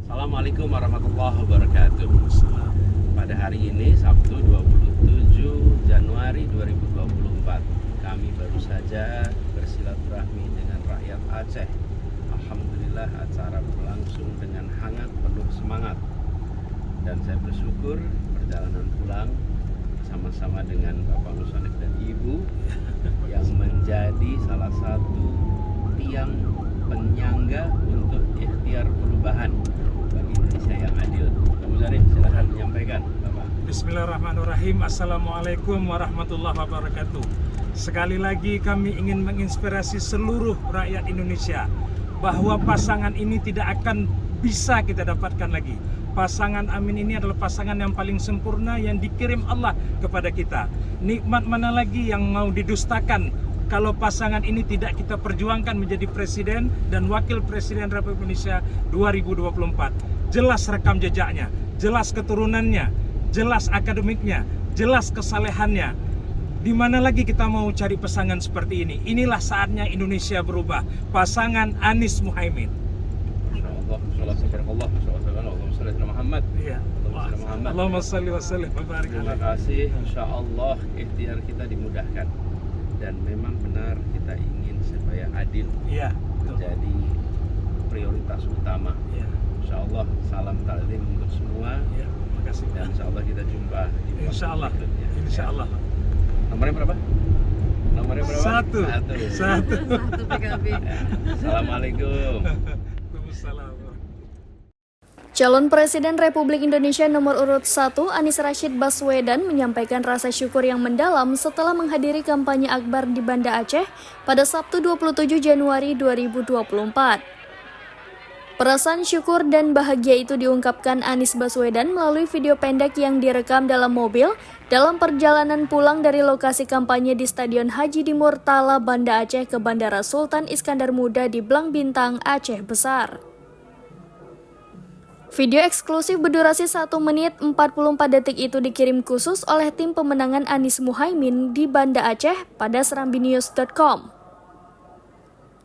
Assalamualaikum warahmatullahi wabarakatuh. Pada hari ini Sabtu 27 Januari 2024, kami baru saja bersilaturahmi dengan rakyat Aceh. Alhamdulillah acara berlangsung dengan hangat, penuh semangat, dan saya bersyukur perjalanan pulang sama-sama dengan Bapak Musonif dan Ibu yang menjadi salah satu tiang penyangga untuk ikhtiar perubahan bagi Indonesia yang adil. Pak Musonif, silakan menyampaikan, Bapak. Bismillahirrahmanirrahim. Assalamualaikum warahmatullahi wabarakatuh. Sekali lagi kami ingin menginspirasi seluruh rakyat Indonesia bahwa pasangan ini tidak akan bisa kita dapatkan lagi. Pasangan Amin ini adalah pasangan yang paling sempurna yang dikirim Allah kepada kita. Nikmat mana lagi yang mau didustakan kalau pasangan ini tidak kita perjuangkan menjadi presiden dan wakil presiden Republik Indonesia 2024. Jelas rekam jejaknya, jelas keturunannya, jelas akademiknya, jelas kesalehannya. Di mana lagi kita mau cari pasangan seperti ini? Inilah saatnya Indonesia berubah. Pasangan Anies Muhaimin. Insyaallah, subhanallah, Allahumma shalli ala Muhammad. Iya. Allahumma shalli wa sallim wa barik Terima alaihi. kasih, insyaallah ikhtiar kita dimudahkan. Dan memang benar kita ingin supaya adil Iya. menjadi prioritas utama. Iya. Insyaallah salam taklim untuk semua. Iya. Makasih. Dan insyaallah kita jumpa di waktu Insyaallah. berikutnya. Insyaallah. Nomornya berapa? Nomornya berapa? Satu. Satu PKB. Assalamualaikum. Waalaikumsalam. Calon Presiden Republik Indonesia nomor urut 1 Anies Rashid Baswedan menyampaikan rasa syukur yang mendalam setelah menghadiri kampanye akbar di Banda Aceh pada Sabtu 27 Januari 2024. Perasaan syukur dan bahagia itu diungkapkan Anies Baswedan melalui video pendek yang direkam dalam mobil dalam perjalanan pulang dari lokasi kampanye di Stadion Haji di Murtala, Banda Aceh ke Bandara Sultan Iskandar Muda di Blang Bintang, Aceh Besar. Video eksklusif berdurasi 1 menit 44 detik itu dikirim khusus oleh tim pemenangan Anies Muhaimin di Banda Aceh pada serambinews.com.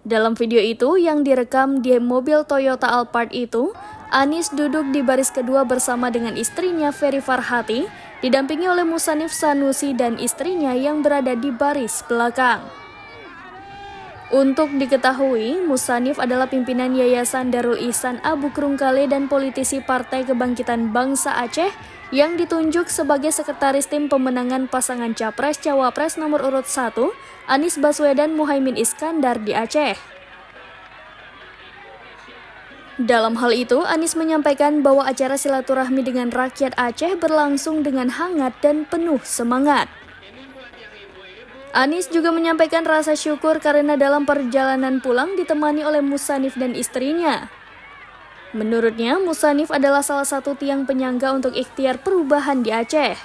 Dalam video itu yang direkam di mobil Toyota Alphard itu, Anies duduk di baris kedua bersama dengan istrinya Ferry Farhati, didampingi oleh Mushanif Sanusi dan istrinya yang berada di baris belakang. Untuk diketahui, Mushanif adalah pimpinan Yayasan Darul Ihsan Abu Krungkale dan politisi Partai Kebangkitan Bangsa Aceh yang ditunjuk sebagai sekretaris tim pemenangan pasangan Capres-Cawapres nomor urut 1, Anies Baswedan Muhaimin Iskandar di Aceh. Dalam hal itu, Anies menyampaikan bahwa acara silaturahmi dengan rakyat Aceh berlangsung dengan hangat dan penuh semangat. Anies juga menyampaikan rasa syukur karena dalam perjalanan pulang ditemani oleh Mushanif dan istrinya. Menurutnya, Mushanif adalah salah satu tiang penyangga untuk ikhtiar perubahan di Aceh.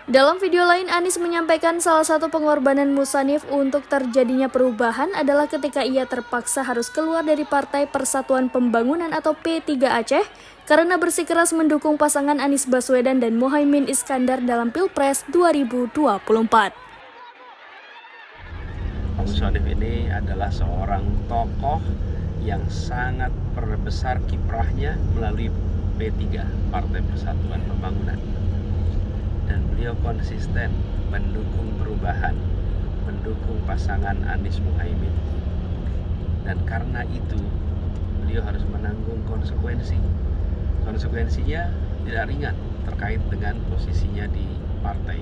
Dalam video lain, Anies menyampaikan salah satu pengorbanan Mushanif untuk terjadinya perubahan adalah ketika ia terpaksa harus keluar dari Partai Persatuan Pembangunan atau P3 Aceh karena bersikeras mendukung pasangan Anies Baswedan dan Muhaimin Iskandar dalam Pilpres 2024. Pak Musonif ini adalah seorang tokoh yang sangat besar kiprahnya melalui P3, Partai Persatuan Pembangunan. Dan beliau konsisten mendukung perubahan, mendukung pasangan Anies Muhaimin. Dan karena itu, beliau harus menanggung konsekuensi. Konsekuensinya tidak ringan terkait dengan posisinya di partai.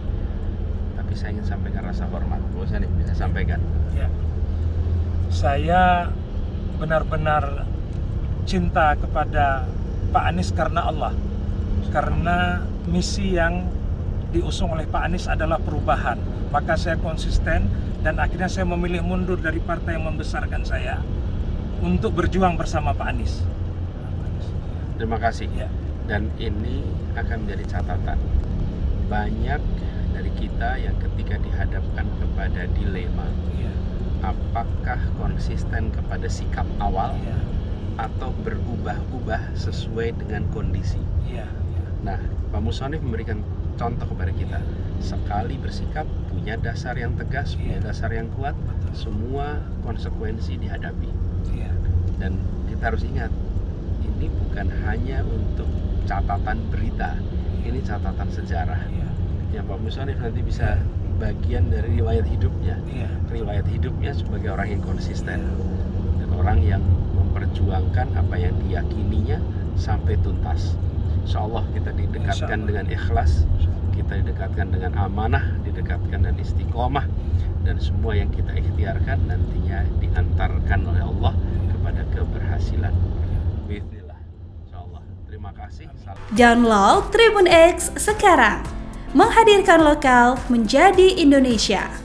Tapi saya ingin sampaikan rasa hormat. Bu Mushanif bisa sampaikan. Ya. Saya benar-benar cinta kepada Pak Anies karena Allah. Karena misi yang diusung oleh Pak Anies adalah perubahan. Maka saya konsisten dan akhirnya saya memilih mundur dari partai yang membesarkan saya untuk berjuang bersama Pak Anies. Terima kasih. Ya. Dan ini akan menjadi catatan. Banyak dari kita yang ketika dihadapkan kepada dilema, Ya. apakah konsisten kepada sikap awal Ya. atau berubah-ubah sesuai dengan kondisi. Ya. Nah, Pak Mushanif memberikan contoh kepada kita. Sekali bersikap, punya dasar yang tegas, punya dasar yang kuat, semua konsekuensi dihadapi. Ya. Dan kita harus ingat, ini bukan hanya untuk catatan berita, ini catatan sejarah. Yang Pak Musonif nanti bisa bagian dari riwayat hidupnya. Riwayat hidupnya sebagai orang yang konsisten dan orang yang memperjuangkan apa yang diyakininya sampai tuntas. Insya Allah kita didekatkan dengan ikhlas, kita didekatkan dengan amanah, didekatkan dengan istiqomah, dan semua yang kita ikhtiarkan nantinya diantarkan oleh Allah kepada keberhasilan. Bismillah. Insya Allah. Terima kasih. Download Tribun X sekarang, menghadirkan lokal menjadi Indonesia.